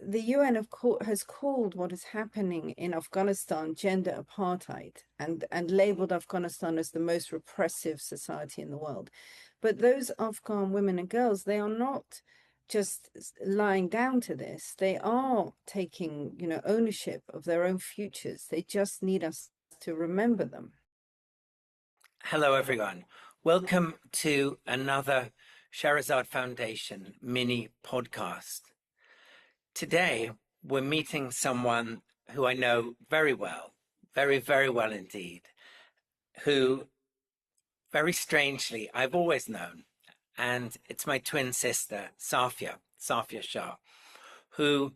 the UN has called what is happening in Afghanistan gender apartheid and labeled Afghanistan as the most repressive society in the world. But those Afghan women and girls, they are not just lying down to this. They are taking, ownership of their own futures. They just need us to remember them. Hello, everyone. Welcome to another Shahrazad Foundation mini podcast. Today, we're meeting someone who I know very well, very, very well indeed, who, very strangely, I've always known. And it's my twin sister, Safia Shah, who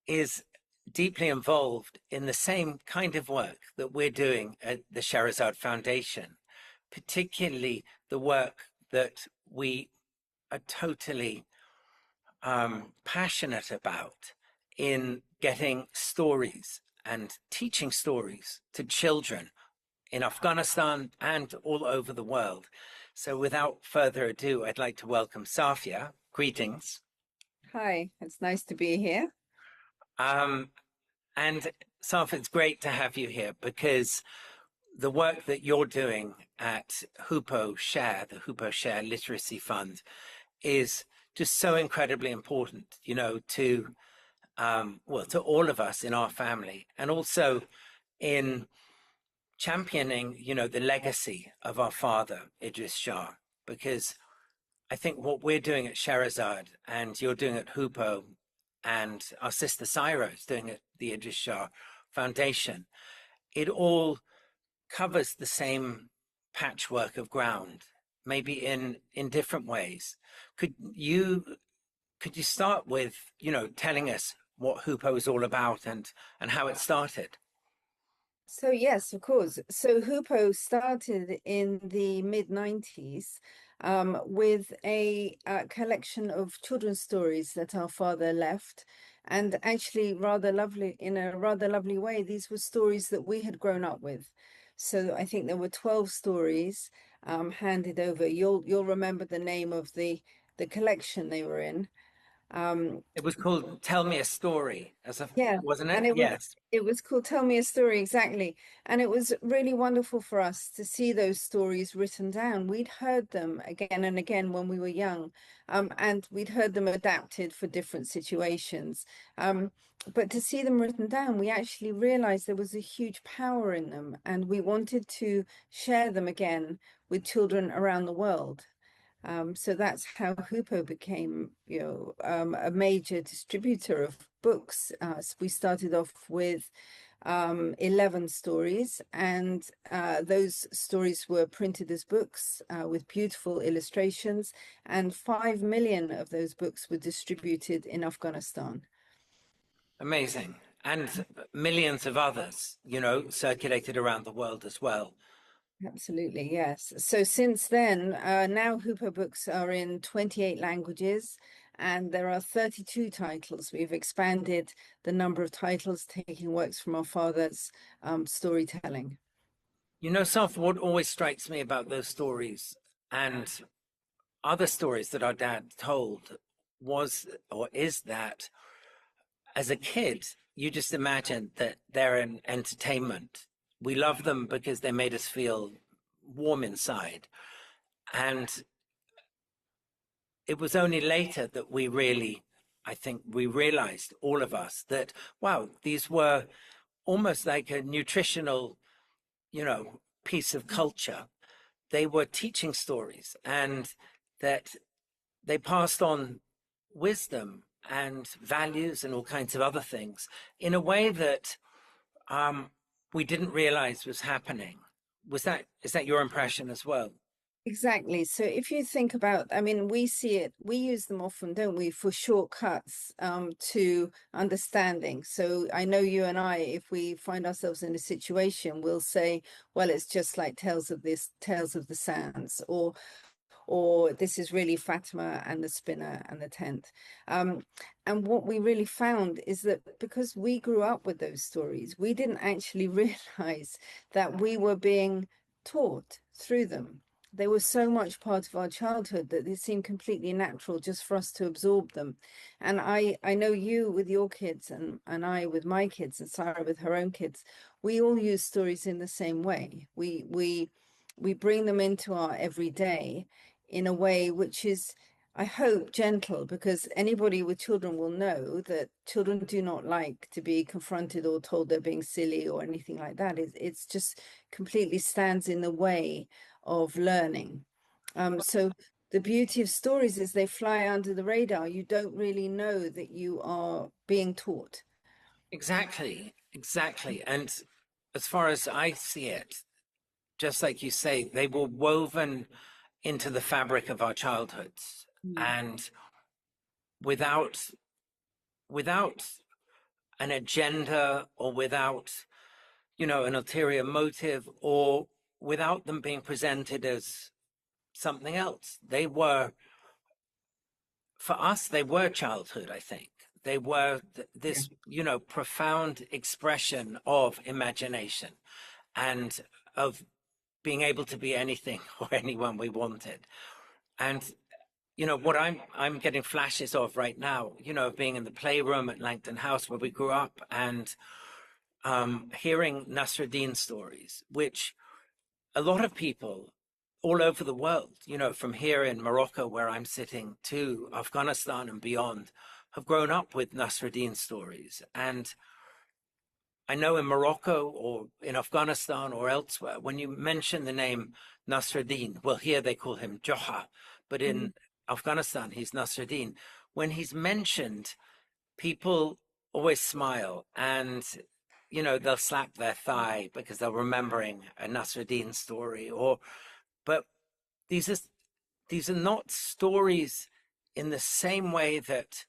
is deeply involved in the same kind of work that we're doing at the Shahrazad Foundation, particularly the work that we are totally passionate about in getting stories and teaching stories to children in Afghanistan and all over the world. So without further ado, I'd like to welcome Safia. Greetings. Hi, it's nice to be here. And Safia, it's great to have you here because the work that you're doing at Hoopoe Share, the Hoopoe Share Literacy Fund, is just so incredibly important, to to all of us in our family, and also in championing, the legacy of our father, Idries Shah, because I think what we're doing at Shahrazad and you're doing at Hoopoe and our sister Syra is doing at the Idries Shah Foundation, it all covers the same patchwork of ground, maybe in different ways. Could you start with, telling us what Hoopoe is all about and how it started? So yes, of course. So Hoopoe started in the mid-90s with a collection of children's stories that our father left. And actually in a rather lovely way, these were stories that we had grown up with. So I think there were 12 stories handed over. You'll remember the name of the collection they were in. It was called Tell Me a Story, Yeah, wasn't and it? Yes. it was called Tell Me a Story, exactly. And it was really wonderful for us to see those stories written down. We'd heard them again and again when we were young, and we'd heard them adapted for different situations. But to see them written down, we actually realized there was a huge power in them, and we wanted to share them again with children around the world. So that's how Hoopoe became, a major distributor of books. So we started off with 11 stories, and those stories were printed as books with beautiful illustrations, and 5 million of those books were distributed in Afghanistan. Amazing. And millions of others, circulated around the world as well. Absolutely, yes. So since then, now Hoopoe Books are in 28 languages, and there are 32 titles. We've expanded the number of titles, taking works from our father's storytelling. Saf, what always strikes me about those stories and other stories that our dad told was or is that as a kid, you just imagine that they're an entertainment. We love them because they made us feel warm inside. And it was only later that I think we realized, all of us, that, wow, these were almost like a nutritional, piece of culture. They were teaching stories and that they passed on wisdom and values and all kinds of other things in a way that we didn't realize was happening. Is that your impression as well? Exactly. So if you think about, I mean, we see it, we use them often, don't we, for shortcuts to understanding. So I know you and I, if we find ourselves in a situation, we'll say, well, it's just like Tales of the Sands, or this is really Fatima and the spinner and the tent. And what we really found is that because we grew up with those stories, we didn't actually realize that we were being taught through them. they were so much part of our childhood that they seemed completely natural just for us to absorb them. And I know you with your kids and I with my kids and Sarah with her own kids, we all use stories in the same way. We bring them into our everyday in a way which is, I hope, gentle, because anybody with children will know that children do not like to be confronted or told they're being silly or anything like that. It's just completely stands in the way of learning. So the beauty of stories is they fly under the radar. You don't really know that you are being taught. Exactly, exactly. And as far as I see it, just like you say, they were woven into the fabric of our childhoods. Mm. And without without an agenda or without, an ulterior motive or without them being presented as something else. They were, for us, they were childhood, I think. They were Yeah. this, profound expression of imagination and of being able to be anything or anyone we wanted. And what I'm getting flashes of right now, of being in the playroom at Langton House where we grew up and hearing Nasruddin stories, which a lot of people all over the world, from here in Morocco, where I'm sitting, to Afghanistan and beyond, have grown up with Nasruddin stories. And I know in Morocco or in Afghanistan or elsewhere, when you mention the name Nasruddin, well, here they call him Joha, but Mm. in Afghanistan, he's Nasruddin. When he's mentioned, people always smile and they'll slap their thigh because they're remembering a Nasruddin story. But these are these are not stories in the same way that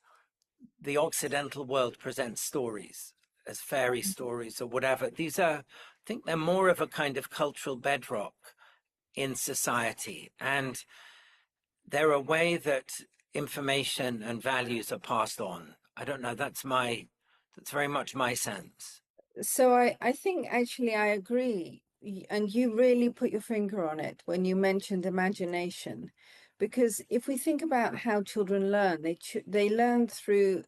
the Occidental world presents stories as fairy stories or whatever. These are, I think, they're more of a kind of cultural bedrock in society, and they're a way that information and values are passed on. I don't know. That's very much my sense. So I think actually I agree. And you really put your finger on it when you mentioned imagination. Because if we think about how children learn, they learn through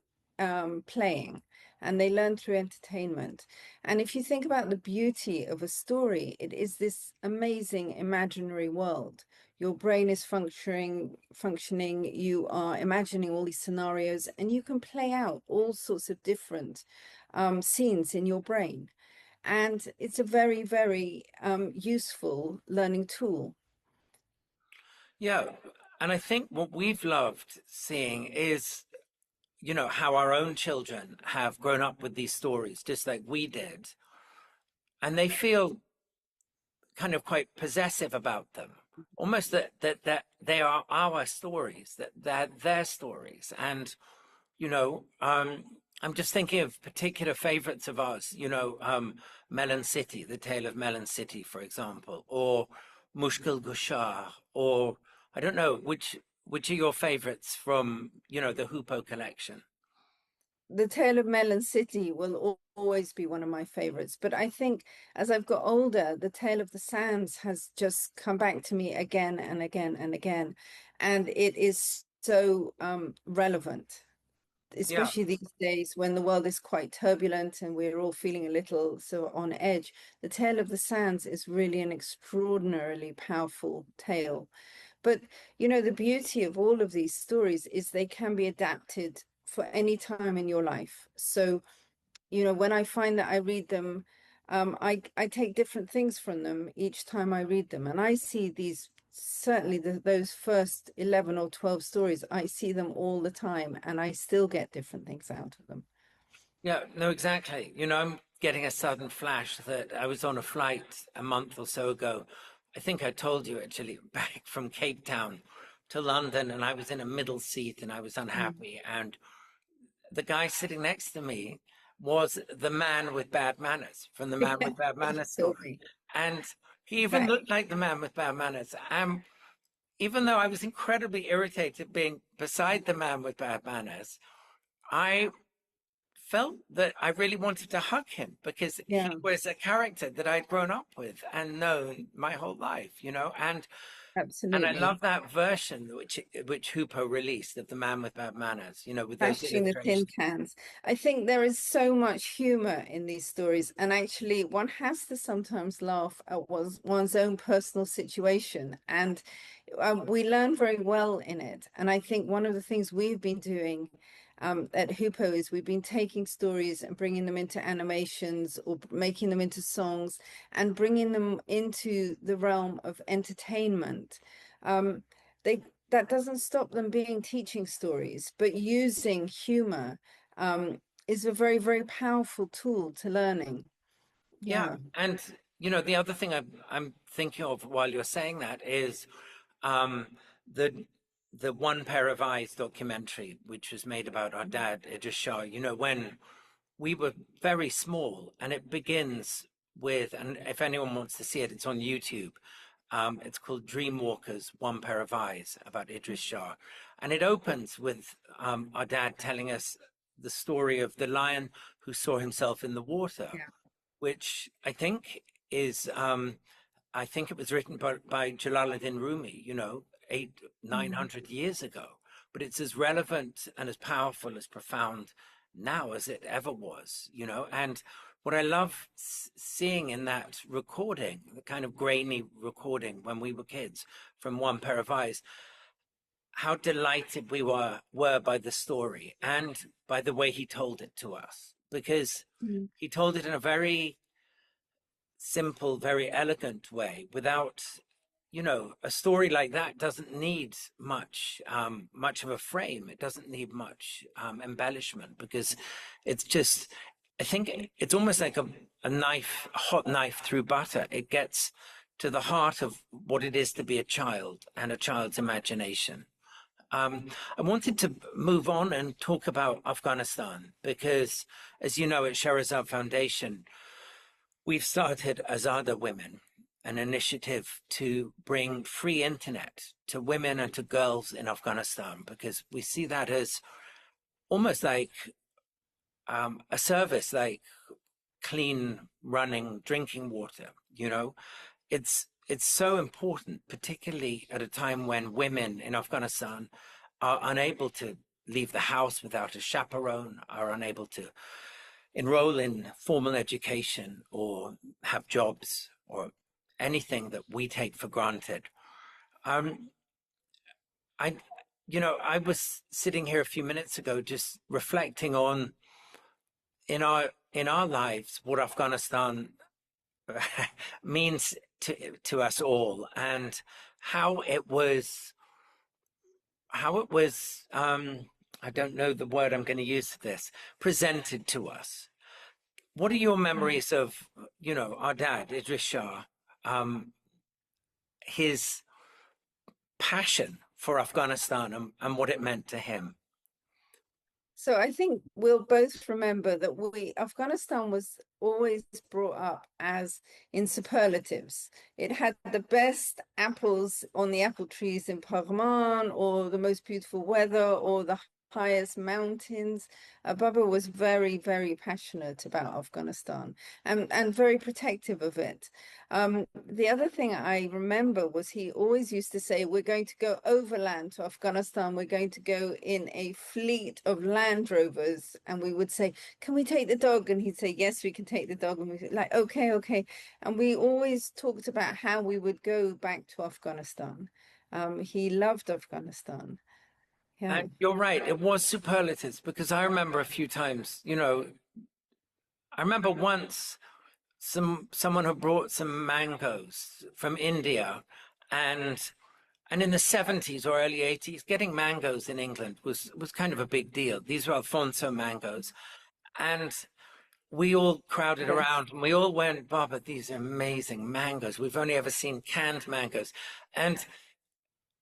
playing and they learn through entertainment. And if you think about the beauty of a story, it is this amazing imaginary world. Your brain is functioning, you are imagining all these scenarios, and you can play out all sorts of different scenes in your brain. And it's a very, very useful learning tool. Yeah, and I think what we've loved seeing is, how our own children have grown up with these stories, just like we did, and they feel kind of quite possessive about them, almost that they are our stories, that they're their stories. And I'm just thinking of particular favorites of ours, Melon City, the tale of Melon City, for example, or Mushkil Gushar, or I don't know which are your favorites from the Hoopoe collection. The Tale of Melon City will always be one of my favorites. But I think as I've got older, The Tale of the Sands has just come back to me again and again and again. And it is so relevant, Yeah. especially these days when the world is quite turbulent and we're all feeling a little so on edge. The Tale of the Sands is really an extraordinarily powerful tale. But the beauty of all of these stories is they can be adapted for any time in your life. So, when I find that I read them, I take different things from them each time I read them. And I see these, certainly those first 11 or 12 stories, I see them all the time and I still get different things out of them. Yeah, no, exactly. I'm getting a sudden flash that I was on a flight a month or so ago. I think I told you actually, back from Cape Town to London, and I was in a middle seat and I was Mm. unhappy. And the guy sitting next to me was the man with bad manners from the Man Yeah, with Bad the Manners story. story. And he even Exactly. looked like the man with bad manners. Even though I was incredibly irritated being beside the man with bad manners, I felt that I really wanted to hug him because he Yeah, was a character that I'd grown up with and known my whole life, and I absolutely. love that version which Hoopoe released of the man with bad manners, with those Smashing the tin illustrations. cans. I think there is so much humor in these stories, and actually, one has to sometimes laugh at one's own personal situation, and we learn very well in it. And I think one of the things we've been doing at Hoopoe is we've been taking stories and bringing them into animations or making them into songs and bringing them into the realm of entertainment. Um, they that doesn't stop them being teaching stories, but using humor is a very, very powerful tool to learning. Yeah, Yeah. and the other thing I'm thinking of while you're saying that is um, the the One Pair of Eyes documentary, which was made about our dad, Idries Shah. When we were very small, and it begins with, and if anyone wants to see it, it's on YouTube. It's called Dreamwalkers, One Pair of Eyes, about Idries Shah. And it opens with our dad telling us the story of the lion who saw himself in the water, Yeah. which I think it was written by Jalaluddin Rumi, eight, Mm. 900 years ago. But it's as relevant and as powerful, as profound now as it ever was, And what I love seeing in that recording, the kind of grainy recording when we were kids from One Pair of Eyes, how delighted we were by the story and by the way he told it to us, because Mm. he told it in a very simple, very elegant way without, a story like that doesn't need much of a frame. It doesn't need much embellishment because it's just, I think it's almost like a knife, a hot knife through butter. It gets to the heart of what it is to be a child and a child's imagination. I wanted to move on and talk about Afghanistan because, as you know, at Sherazad Foundation, we've started Azada Women, an initiative to bring free internet to women and to girls in Afghanistan, because we see that as almost like a service, like clean running drinking water. It's so important, particularly at a time when women in Afghanistan are unable to leave the house without a chaperone, are unable to enroll in formal education or have jobs or anything that we take for granted. Um, I, I was sitting here a few minutes ago just reflecting on in our lives what Afghanistan means to us all, and how it was I don't know the word I'm going to use for this, presented to us. What are your memories of, our dad, Idris Shah, um, his passion for Afghanistan and what it meant to him? So I think we'll both remember that Afghanistan was always brought up as in superlatives. It had the best apples on the apple trees in Parman, or the most beautiful weather, or the highest mountains. Baba was very, very passionate about Afghanistan and very protective of it. The other thing I remember was he always used to say, we're going to go overland to Afghanistan. We're going to go in a fleet of Land Rovers. And we would say, can we take the dog? And he'd say, yes, we can take the dog. And we'd be like, okay, okay. And we always talked about how we would go back to Afghanistan. He loved Afghanistan. Yeah. And you're right, it was superlatives, because I remember a few times, I remember once someone had brought some mangoes from India, and in the 70s or early 80s, getting mangoes in England was kind of a big deal. These were Alfonso mangoes. And we all crowded Yes. around and we all went, Baba, these are amazing mangoes. We've only ever seen canned mangoes. And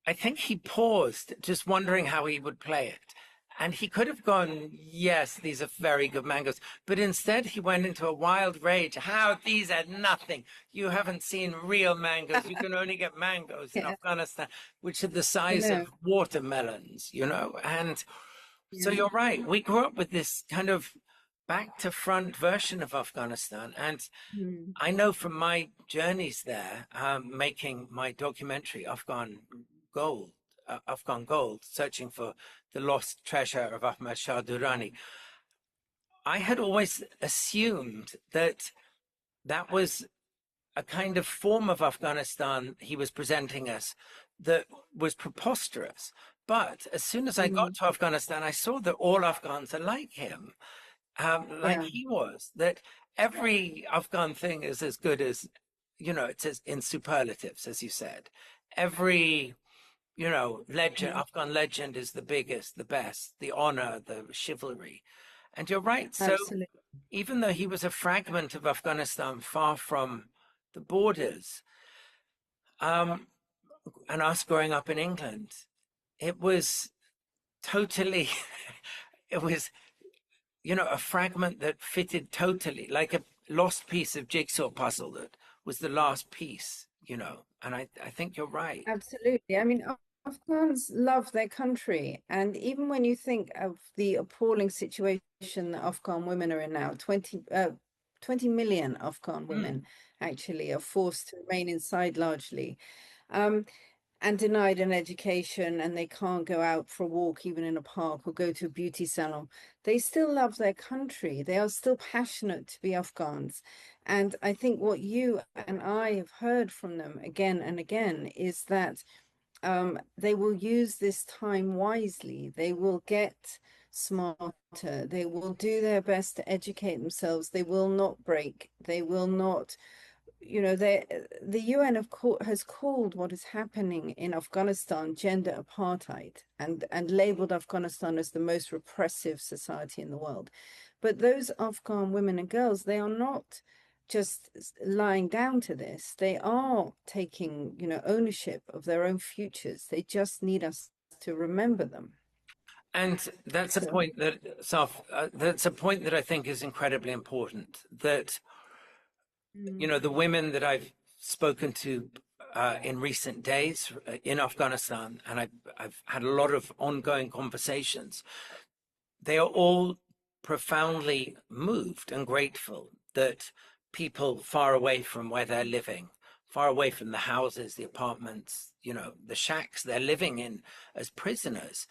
I think he paused, just wondering how he would play it. And he could have gone, yes, these are very good mangoes. But instead, he went into a wild rage. How? These are nothing. You haven't seen real mangoes. You can only get mangoes in Yeah, Afghanistan, which are the I size of know. watermelons, And so Yeah. you're right. We grew up with this kind of back to front version of Afghanistan. And Mm. I know from my journeys there, making my documentary, Afghan Gold, searching for the lost treasure of Ahmad Shah Durrani, I had always assumed that that was a kind of form of Afghanistan he was presenting us that was preposterous. But as soon as I got Mm. to Afghanistan, I saw that all Afghans are like him, like Yeah, he was, that every Afghan thing is as good as, it's as in superlatives, as you said. Every, legend, yeah, Afghan legend is the biggest, the best, the honor, the chivalry. And you're right. So absolutely. even though he was a fragment of Afghanistan far from the borders, um, and us growing up in England, it was totally, it was, a fragment that fitted totally, like a lost piece of jigsaw puzzle that was the last piece. And I think you're right. Absolutely. I mean, Afghans love their country. And even when you think of the appalling situation that Afghan women are in now, 20 million Afghan Mm. women actually are forced to remain inside largely. Um, and denied an education, and they can't go out for a walk even in a park or go to a beauty salon. They still love their country. They are still passionate to be Afghans. And I think what you and I have heard from them again and again is that they will use this time wisely. They will get smarter. They will do their best to educate themselves. They will not break. They will not, the UN has called what is happening in Afghanistan gender apartheid, and labeled Afghanistan as the most repressive society in the world. But those Afghan women and girls, they are not just lying down to this. They are taking, ownership of their own futures. They just need us to remember them. And that's a So, point that's a point that I think is incredibly important. That mm, the women that I've spoken to in recent days in Afghanistan, and I've had a lot of ongoing conversations. They are all profoundly moved and grateful that people far away from where they're living, far away from the houses, the apartments, the shacks they're living in as prisoners,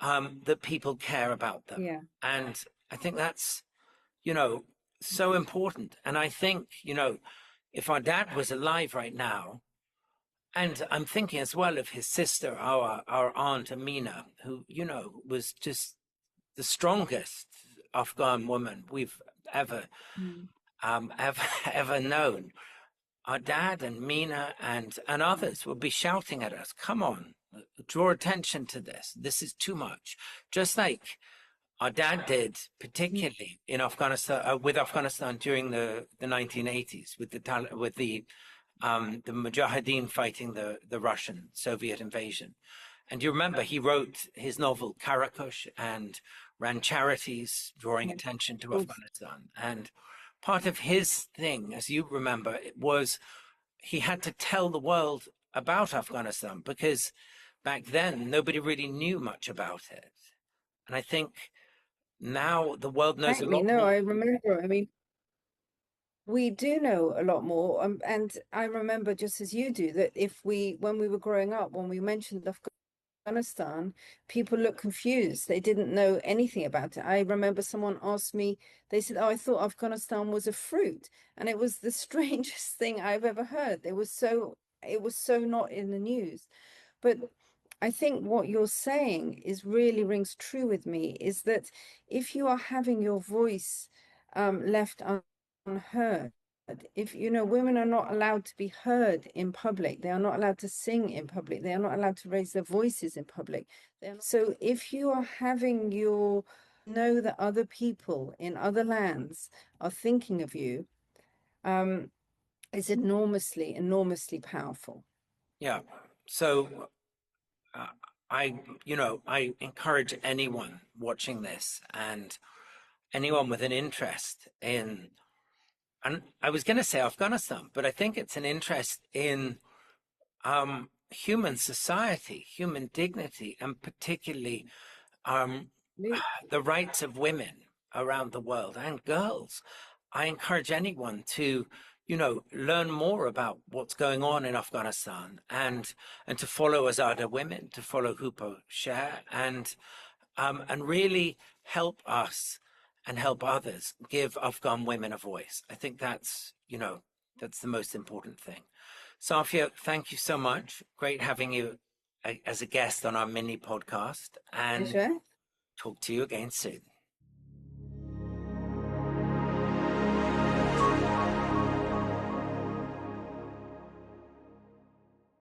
that people care about them. yeah, And I think that's, you know, so important. And I think, if our dad was alive right now, and I'm thinking as well of his sister, our aunt Amina, who, was just the strongest Afghan woman we've ever, mm, ever, ever known. Our dad and Mina and others would be shouting at us, "Come on, draw attention to this. This is too much." Just like our dad did, mm, particularly in Afghanistan, with Afghanistan during the 1980s, with the Mujahideen fighting the Russian Soviet invasion. And you remember he wrote his novel Karakush and ran charities drawing yeah, attention to of course. Afghanistan. And part of his thing, as you remember, it was he had to tell the world about Afghanistan because back then nobody really knew much about it. And I think now the world knows a Exactly. lot No, more. I remember. I mean, we do know a lot more. And I remember, just as you do, that when we were growing up, when we mentioned Afghanistan, people looked confused. They didn't know anything about it. I remember someone asked me, they said, "Oh, I thought Afghanistan was a fruit." And it was the strangest thing I've ever heard. It was so not in the news. But I think what you're saying is really rings true with me, is that if you are having your voice left unheard, if women are not allowed to be heard in public, they are not allowed to sing in public, they are not allowed to raise their voices in public. So if you are having your know that other people in other lands are thinking of you, um, it's enormously, enormously powerful. Yeah. So uh, I encourage anyone watching this and anyone with an interest in, and I was going to say Afghanistan, but I think it's an interest in human society, human dignity, and particularly um, the rights of women. around the world, and girls. I encourage anyone to, you know, learn more about what's going on in Afghanistan, and to follow Azada Women, to follow Hoopoe Share, and really help us and help others give Afghan women a voice. I think that's, you know, that's the most important thing. Safia, thank you so much. Great having you as a guest on our mini podcast, and Pleasure. talk to you again soon.